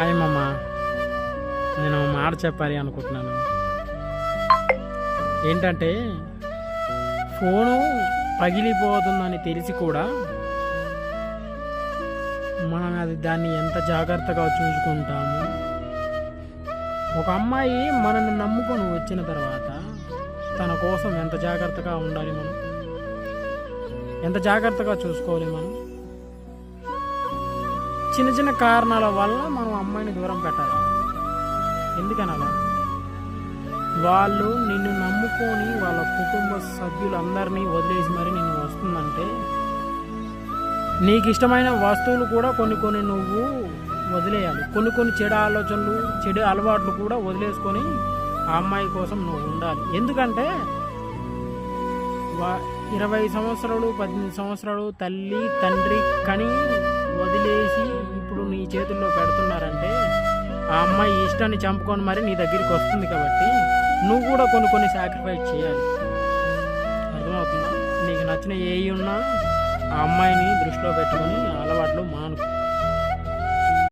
Hi మామ, నేను మాట చెప్పాలి అనుకుంటున్నాను. ఏంటంటే ఫోను పగిలిపోతుందని తెలిసి కూడా మనం దాన్ని ఎంత జాగ్రత్తగా చూసుకుంటాము. ఒక అమ్మాయి మనల్ని నమ్ముకొని వచ్చిన తర్వాత తన కోసం ఎంత జాగ్రత్తగా ఉండాలి, మనం ఎంత జాగ్రత్తగా చూసుకోవాలి. మనం చిన్న చిన్న కారణాల వల్ల మనం అమ్మాయిని దూరం పెట్టాలి. ఎందుకనలా? వాళ్ళు నిన్ను నమ్ముకొని వాళ్ళ కుటుంబ సభ్యులందరినీ వదిలేసి మరి నిన్ను వస్తుందంటే, నీకు ఇష్టమైన వస్తువులు కూడా కొన్ని నువ్వు వదిలేయాలి. కొన్ని చెడు ఆలోచనలు, చెడు అలవాట్లు కూడా వదిలేసుకొని ఆ అమ్మాయి కోసం నువ్వు ఉండాలి. ఎందుకంటే 20 సంవత్సరాలు 18 సంవత్సరాలు తల్లి తండ్రి కని వదిలేసి ఇప్పుడు నీ చేతుల్లో పెడుతున్నారంటే, ఆ అమ్మాయి ఇష్టాన్ని చంపుకొని మరి నీ దగ్గరికి వస్తుంది. కాబట్టి నువ్వు కూడా కొన్ని సాక్రిఫైస్ చేయాలి. అర్థమవుతుందా? నీకు నచ్చిన ఏవి ఉన్నా ఆ అమ్మాయిని దృష్టిలో పెట్టుకొని అలవాట్లు మానుకో.